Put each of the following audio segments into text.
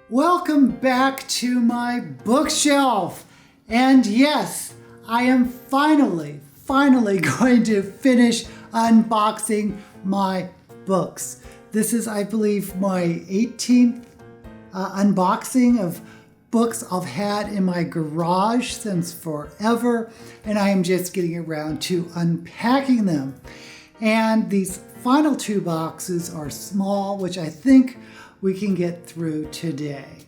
Welcome back to my bookshelf. And yes, I am finally going to finish unboxing my books. This is, I believe, my 18th unboxing of books I've had in my garage since forever, and I am just getting around to unpacking them. And these final two boxes are small, which I think we can get through today.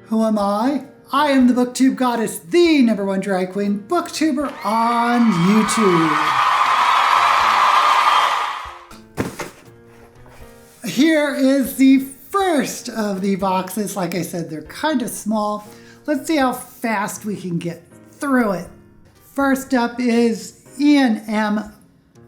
Who am I? I am the BookTube goddess, the #1 drag queen booktuber on YouTube. Here is the first of the boxes. Like I said, they're kind of small. Let's see how fast we can get through it. First up is Ian M.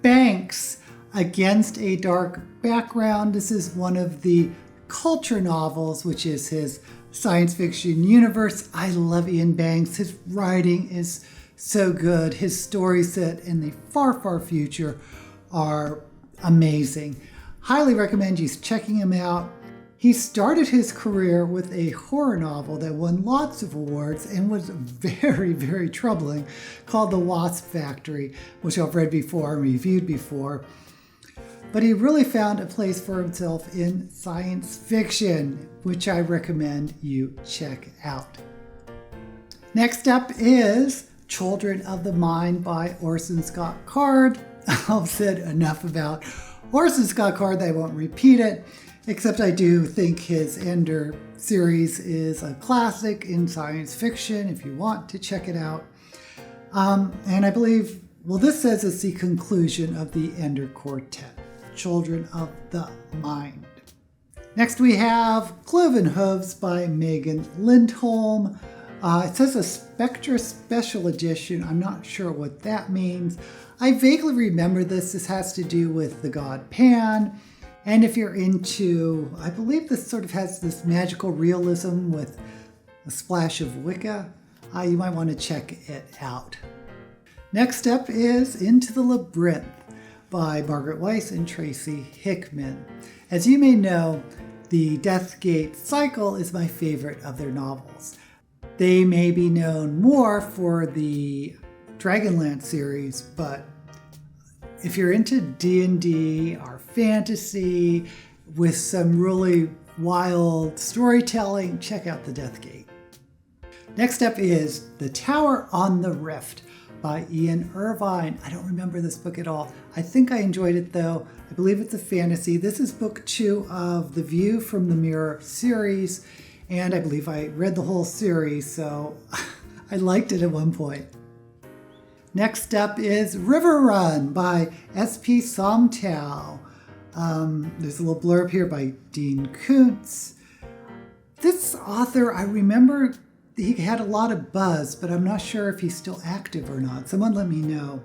Banks, Against a Dark Background. This is one of the culture novels, which is his science fiction universe. I love Ian Banks. His writing is so good. His stories set in the far future are amazing. Highly recommend you checking him out. He started his career with a horror novel that won lots of awards and was very troubling, called The Wasp Factory, which I've read before and reviewed before. But he really found a place for himself in science fiction, which I recommend you check out. Next up is Children of the Mind by Orson Scott Card. I've said enough about Orson Scott Card that I won't repeat it, except I do think his Ender series is a classic in science fiction if you want to check it out. And I believe, well, this says it's the conclusion of the Ender Quartet. Children of the Mind. Next we have Cloven Hooves by Megan Lindholm. It says a Spectra Special Edition. I'm not sure what that means. I vaguely remember this. This has to do with the god Pan. And if you're into, I believe this sort of has this magical realism with a splash of Wicca, you might want to check it out. Next up is Into the Labyrinth by Margaret Weiss and Tracy Hickman. As you may know, the Deathgate cycle is my favorite of their novels. They may be known more for the Dragonlance series, but if you're into D&D or fantasy with some really wild storytelling, check out the Deathgate. Next up is The Tower on the Rift by Ian Irvine. I don't remember this book at all. I think I enjoyed it though. I believe it's a fantasy. This is book 2 of the View from the Mirror series, and I believe I read the whole series, so I liked it at one point. Next up is River Run by S.P. Somtow. There's a little blurb here by Dean Koontz. This author, I remember he had a lot of buzz, but I'm not sure if he's still active or not. Someone let me know.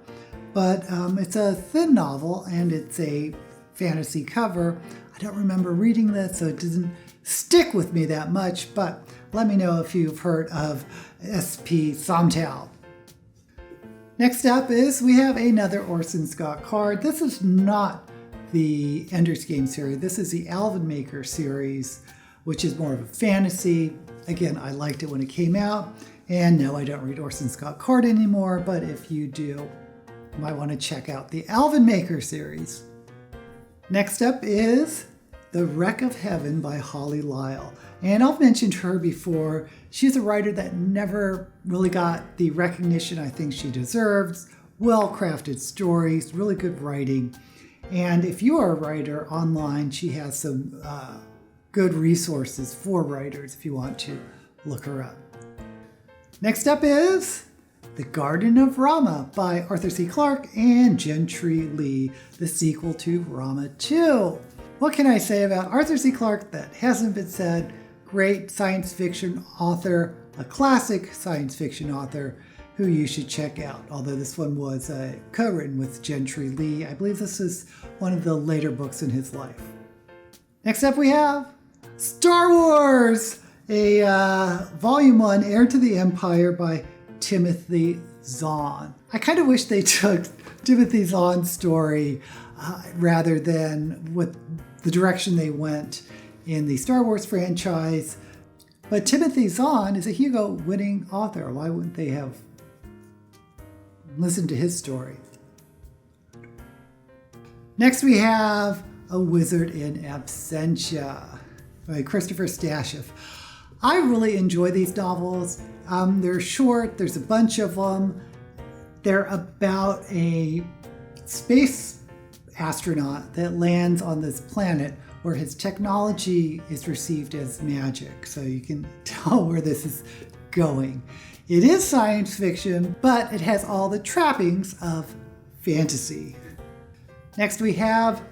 But it's a thin novel and it's a fantasy cover. I don't remember reading this, so it doesn't stick with me that much, but let me know if you've heard of S.P. Somtow. Next up is we have another Orson Scott Card. This is not the Ender's Game series. This is the Alvin Maker series, which is more of a fantasy. Again, I liked it when it came out. And no, I don't read Orson Scott Card anymore, but if you do, you might want to check out the Alvin Maker series. Next up is The Wreck of Heaven by Holly Lyle. And I've mentioned her before. She's a writer that never really got the recognition I think she deserves. Well-crafted stories, really good writing. And if you are a writer online, she has some good resources for writers if you want to look her up. Next up is The Garden of Rama by Arthur C. Clarke and Gentry Lee, the sequel to Rama 2. What can I say about Arthur C. Clarke that hasn't been said? Great science fiction author, a classic science fiction author who you should check out, although this one was co-written with Gentry Lee. I believe this is one of the later books in his life. Next up we have Star Wars, a Volume 1, Heir to the Empire by Timothy Zahn. I kind of wish they took Timothy Zahn's story rather than with the direction they went in the Star Wars franchise. But Timothy Zahn is a Hugo-winning author. Why wouldn't they have listened to his story? Next we have A Wizard in Absentia by Christopher Stasheff. I really enjoy these novels. They're short, there's a bunch of them. They're about a space astronaut that lands on this planet where his technology is received as magic. So you can tell where this is going. It is science fiction, but it has all the trappings of fantasy. Next we have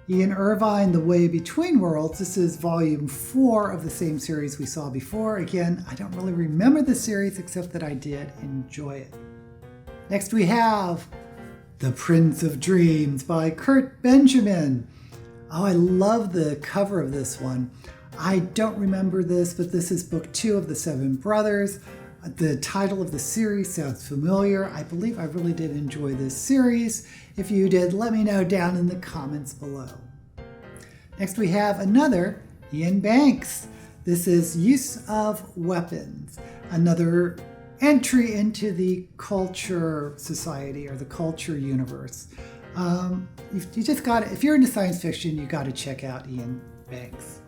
Ian Irvine, The Way Between Worlds. This is volume 4 of the same series we saw before. Again, I don't really remember the series except that I did enjoy it. Next we have The Prince of Dreams by Kurt Benjamin. Oh, I love the cover of this one. I don't remember this, but this is book 2 of the 7 Brothers. The title of the series sounds familiar. I believe I really did enjoy this series. If you did, let me know down in the comments below. Next we have another Ian Banks. This is Use of Weapons, another entry into the culture society or the culture universe. You just got to, if you're into science fiction, you got to check out Ian Banks.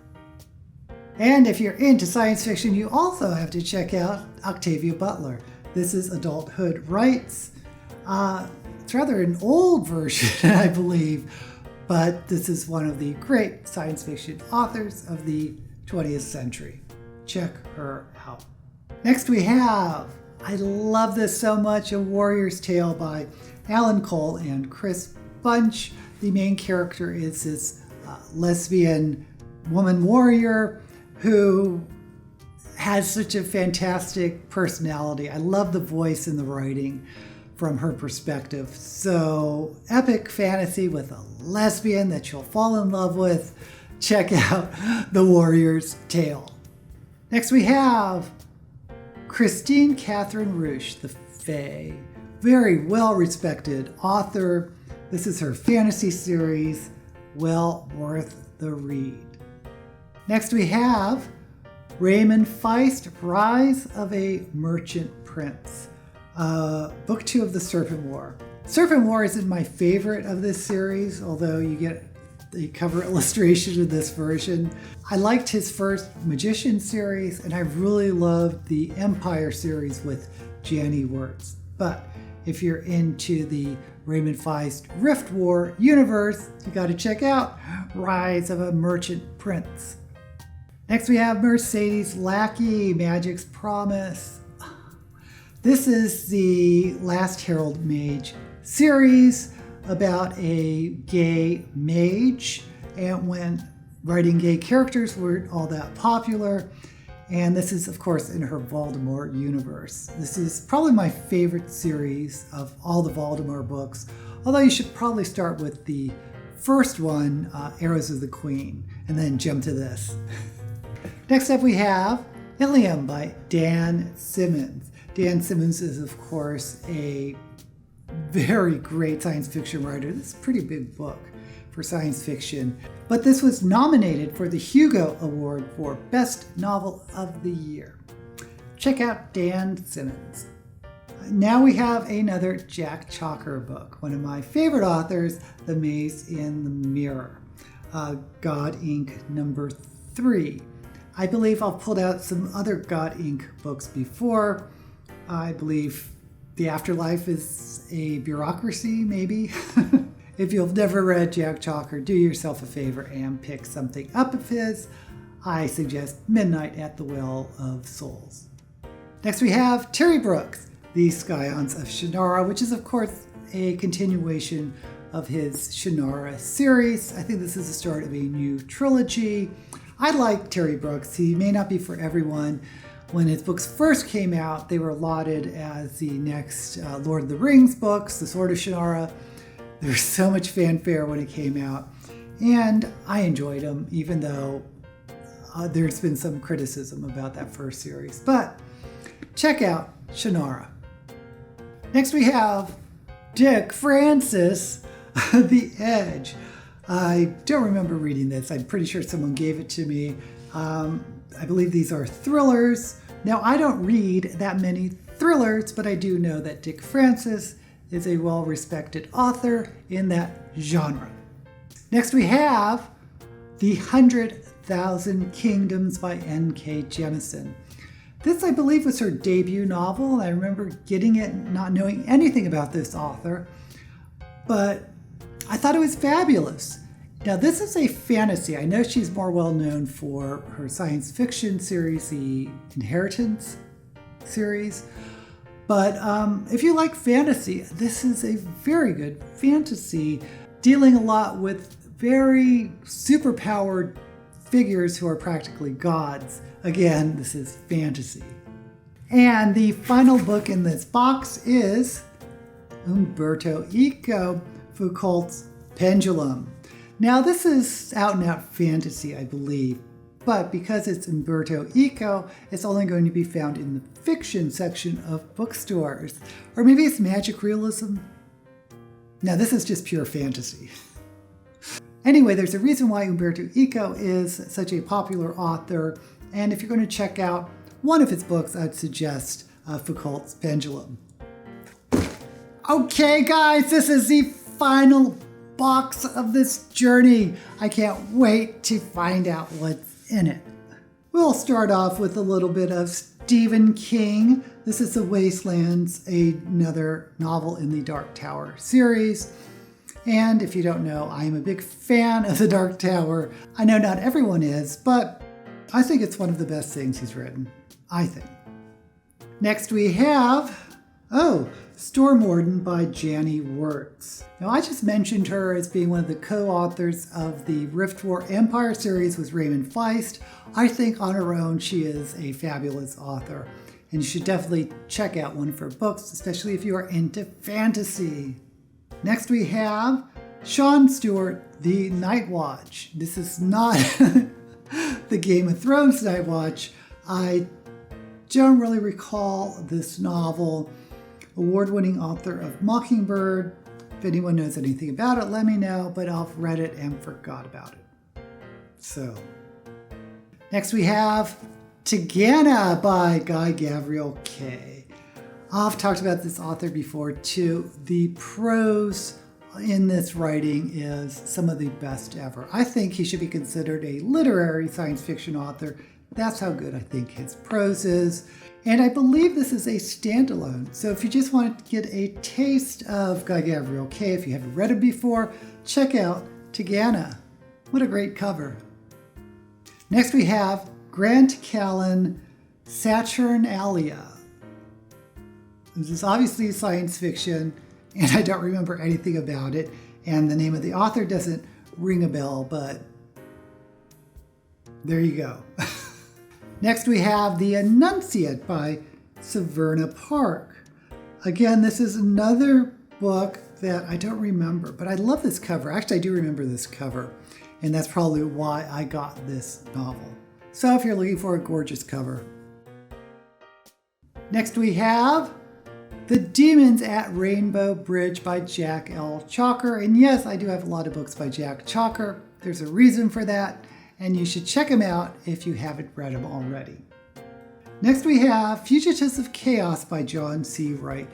And if you're into science fiction, you also have to check out Octavia Butler. This is Adulthood Rights. It's rather an old version, I believe, but this is one of the great science fiction authors of the 20th century. Check her out. Next we have, I love this so much, A Warrior's Tale by Alan Cole and Chris Bunch. The main character is this lesbian woman warrior who has such a fantastic personality. I love the voice and the writing from her perspective. So epic fantasy with a lesbian that you'll fall in love with. Check out The Warrior's Tale. Next we have Christine Catherine Ruche, the Fae. Very well-respected author. This is her fantasy series, well worth the read. Next we have Raymond Feist, Rise of a Merchant Prince. Book 2 of the Serpent War. Serpent War isn't my favorite of this series, although you get the cover illustration of this version. I liked his first Magician series, and I really loved the Empire series with Janny Wirtz. But if you're into the Raymond Feist Rift War universe, you got to check out Rise of a Merchant Prince. Next we have Mercedes Lackey, Magic's Promise. This is the Last Herald Mage series about a gay mage, and when writing gay characters weren't all that popular. And this is, of course, in her Voldemort universe. This is probably my favorite series of all the Voldemort books, although you should probably start with the first one, Arrows of the Queen, and then jump to this. Next up we have Ilium by Dan Simmons. Dan Simmons is, of course, a very great science fiction writer. This is a pretty big book for science fiction, but this was nominated for the Hugo Award for Best Novel of the Year. Check out Dan Simmons. Now we have another Jack Chalker book, one of my favorite authors, The Maze in the Mirror, God Inc. number 3. I believe I've pulled out some other God Inc. books before. I believe The Afterlife is a Bureaucracy, maybe. If you've never read Jack Chalker, do yourself a favor and pick something up of his. I suggest Midnight at the Well of Souls. Next we have Terry Brooks, The Scions of Shannara, which is of course a continuation of his Shannara series. I think this is the start of a new trilogy. I like Terry Brooks. He may not be for everyone. When his books first came out, they were lauded as the next Lord of the Rings books, The Sword of Shannara. There was so much fanfare when it came out, and I enjoyed them, even though there's been some criticism about that first series. But check out Shannara. Next we have Dick Francis, The Edge. I don't remember reading this. I'm pretty sure someone gave it to me. I believe these are thrillers. Now, I don't read that many thrillers, but I do know that Dick Francis is a well-respected author in that genre. Next, we have The 100,000 Kingdoms by N.K. Jemisin. This, I believe, was her debut novel. I remember getting it, not knowing anything about this author, but I thought it was fabulous. Now, this is a fantasy. I know she's more well known for her science fiction series, the Inheritance series. But if you like fantasy, this is a very good fantasy, dealing a lot with very superpowered figures who are practically gods. Again, this is fantasy. And the final book in this box is Umberto Eco, Foucault's Pendulum. Now, this is out and out fantasy, I believe, but because it's Umberto Eco, it's only going to be found in the fiction section of bookstores. Or maybe it's magic realism. Now, this is just pure fantasy. Anyway, there's a reason why Umberto Eco is such a popular author, and if you're going to check out one of his books, I'd suggest Foucault's Pendulum. Okay, guys, this is the final box of this journey. I can't wait to find out what's in it. We'll start off with a little bit of Stephen King. This is The Wastelands, another novel in the Dark Tower series. And if you don't know, I am a big fan of The Dark Tower. I know not everyone is, but I think it's one of the best things he's written, I think. Next we have, Storm Warden by Janny Wirtz. Now, I just mentioned her as being one of the co-authors of the Rift War Empire series with Raymond Feist. I think on her own, she is a fabulous author, and you should definitely check out one of her books, especially if you are into fantasy. Next we have Sean Stewart, The Night Watch. This is not the Game of Thrones Night Watch. I don't really recall this novel. Award-winning author of Mockingbird. If anyone knows anything about it, let me know, but I've read it and forgot about it. So, next we have Tigana by Guy Gavriel Kay. I've talked about this author before too. The prose in this writing is some of the best ever. I think he should be considered a literary science fiction author. That's how good I think his prose is. And I believe this is a standalone. So if you just want to get a taste of Guy Gavriel Kay, if you haven't read it before, check out Tigana. What a great cover. Next we have Grant Callan, Saturnalia. This is obviously science fiction, and I don't remember anything about it. And the name of the author doesn't ring a bell, but there you go. Next we have The Annunciate by Severna Park. Again, this is another book that I don't remember, but I love this cover. Actually, I do remember this cover, and that's probably why I got this novel. So if you're looking for a gorgeous cover. Next we have The Demons at Rainbow Bridge by Jack L. Chalker. And yes, I do have a lot of books by Jack Chalker. There's a reason for that, and you should check them out if you haven't read them already. Next we have Fugitives of Chaos by John C. Wright.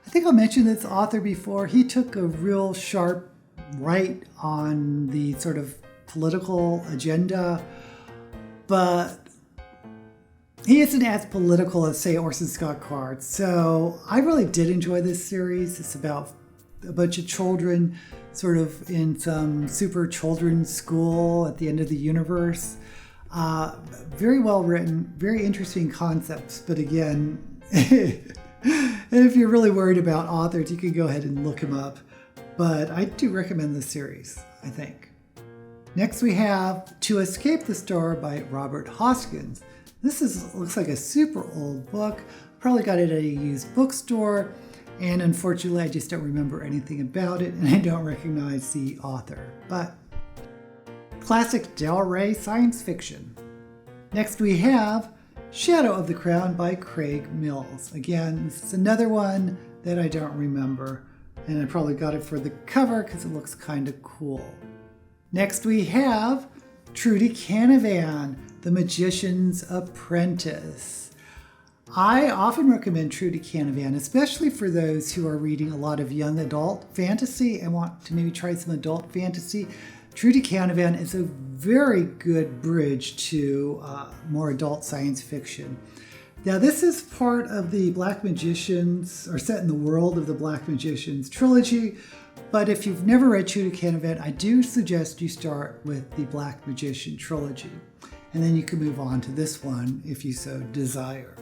I think I mentioned this author before. He took a real sharp right on the sort of political agenda, but he isn't as political as, say, Orson Scott Card. So I really did enjoy this series. It's about a bunch of children sort of in some super children's school at the end of the universe. Very well written, very interesting concepts. But again, if you're really worried about authors, you can go ahead and look him up. But I do recommend this series, I think. Next we have To Escape the Star by Robert Hoskins. This looks like a super old book. Probably got it at a used bookstore. And unfortunately, I just don't remember anything about it, and I don't recognize the author. But classic Del Rey science fiction. Next we have Shadow of the Crown by Craig Mills. Again, this is another one that I don't remember, and I probably got it for the cover because it looks kind of cool. Next we have Trudy Canavan, The Magician's Apprentice. I often recommend Trudy Canavan, especially for those who are reading a lot of young adult fantasy and want to maybe try some adult fantasy. Trudy Canavan is a very good bridge to more adult science fiction. Now, this is part of the Black Magicians, or set in the world of the Black Magicians trilogy. But if you've never read Trudy Canavan, I do suggest you start with the Black Magician trilogy. And then you can move on to this one if you so desire.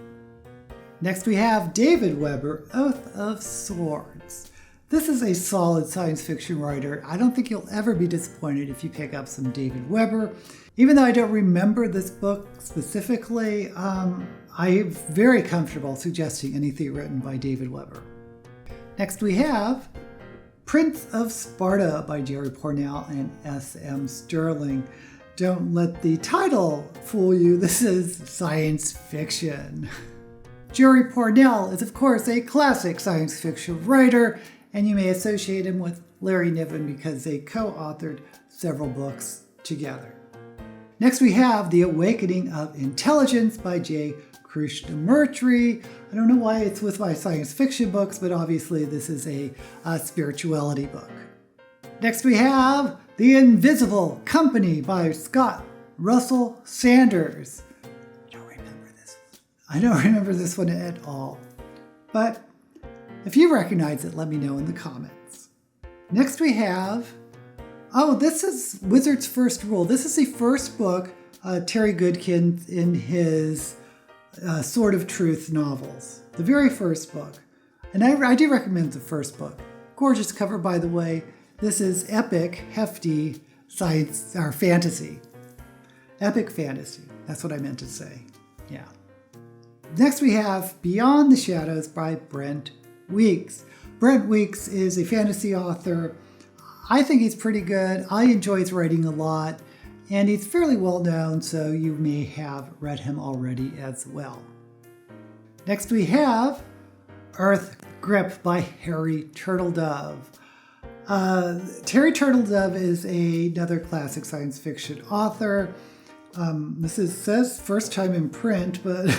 Next we have David Weber, Oath of Swords. This is a solid science fiction writer. I don't think you'll ever be disappointed if you pick up some David Weber. Even though I don't remember this book specifically, I'm very comfortable suggesting anything written by David Weber. Next we have Prince of Sparta by Jerry Pournelle and S.M. Sterling. Don't let the title fool you. This is science fiction. Jerry Pournelle is, of course, a classic science fiction writer, and you may associate him with Larry Niven because they co-authored several books together. Next we have The Awakening of Intelligence by J. Krishnamurti. I don't know why it's with my science fiction books, but obviously this is a spirituality book. Next we have The Invisible Company by Scott Russell Sanders. I don't remember this one at all. But if you recognize it, let me know in the comments. Next we have, this is Wizard's First Rule. This is the first book, Terry Goodkin in his Sword of Truth novels. The very first book. And I do recommend the first book. Gorgeous cover, by the way. This is epic, hefty science or fantasy. Epic fantasy. That's what I meant to say. Yeah. Next we have Beyond the Shadows by Brent Weeks. Brent Weeks is a fantasy author. I think he's pretty good. I enjoy his writing a lot, and he's fairly well known, so you may have read him already as well. Next we have Earth Grip by Harry Turtledove. Harry Turtledove is another classic science fiction author. This says first time in print, but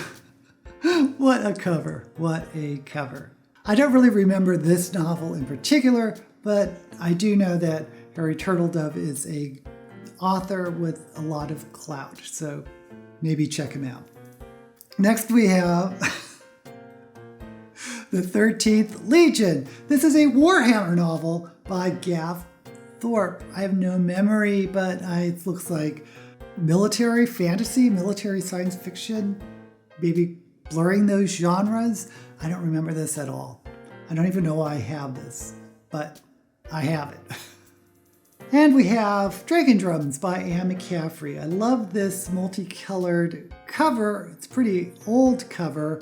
what a cover, what a cover. I don't really remember this novel in particular, but I do know that Harry Turtledove is an author with a lot of clout, so maybe check him out. Next we have The 13th Legion. This is a Warhammer novel by Gav Thorpe. I have no memory, but it looks like military fantasy, military science fiction, maybe blurring those genres. I don't remember this at all. I don't even know why I have this, but I have it. And we have Dragon Drums by Anne McCaffrey. I love this multicolored cover. It's a pretty old cover.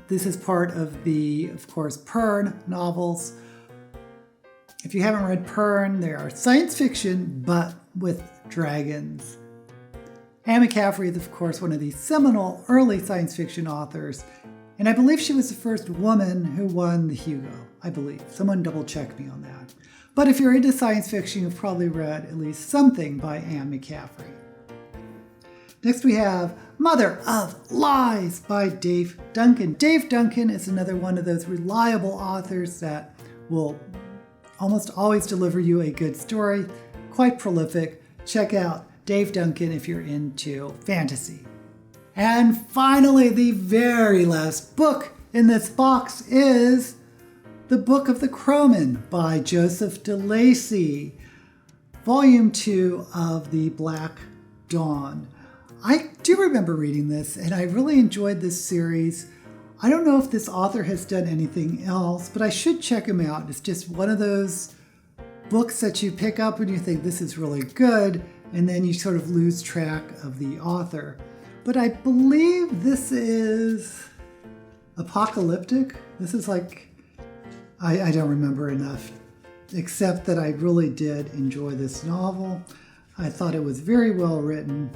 This is part of the, of course, Pern novels. If you haven't read Pern, they are science fiction, but with dragons. Anne McCaffrey is, of course, one of the seminal early science fiction authors, and I believe she was the first woman who won the Hugo, I believe. Someone double check me on that. But if you're into science fiction, you've probably read at least something by Anne McCaffrey. Next we have Mother of Lies by Dave Duncan. Dave Duncan is another one of those reliable authors that will almost always deliver you a good story. Quite prolific. Check out Dave Duncan if you're into fantasy. And finally, the very last book in this box is The Book of the Crowman by Joseph DeLacy, Volume 2 of the Black Dawn. I do remember reading this, and I really enjoyed this series. I don't know if this author has done anything else, but I should check him out. It's just one of those books that you pick up and you think this is really good, and then you sort of lose track of the author. But I believe this is apocalyptic. This is like, I don't remember enough, except that I really did enjoy this novel. I thought it was very well written.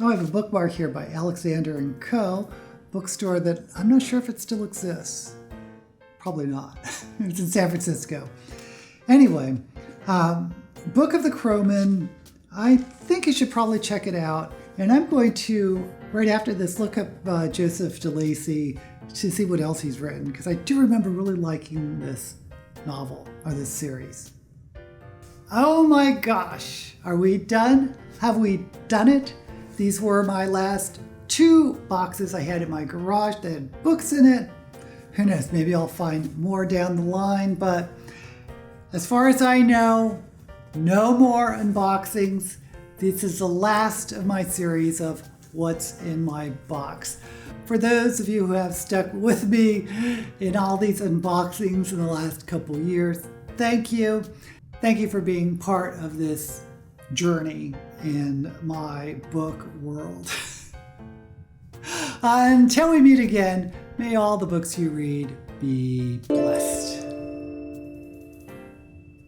Oh, I have a bookmark here by Alexander & Co., bookstore that I'm not sure if it still exists. Probably not. It's in San Francisco. Anyway, Book of the Crowman, I think you should probably check it out. And I'm going to, right after this, look up Joseph DeLacy to see what else he's written, because I do remember really liking this novel or this series. Oh my gosh, are we done? Have we done it? These were my last 2 boxes I had in my garage that had books in it. Who knows, maybe I'll find more down the line, but as far as I know, no more unboxings. This is the last of my series of what's in my box. For those of you who have stuck with me in all these unboxings in the last couple years, thank you. Thank you for being part of this journey in my book world. Until we meet again, may all the books you read be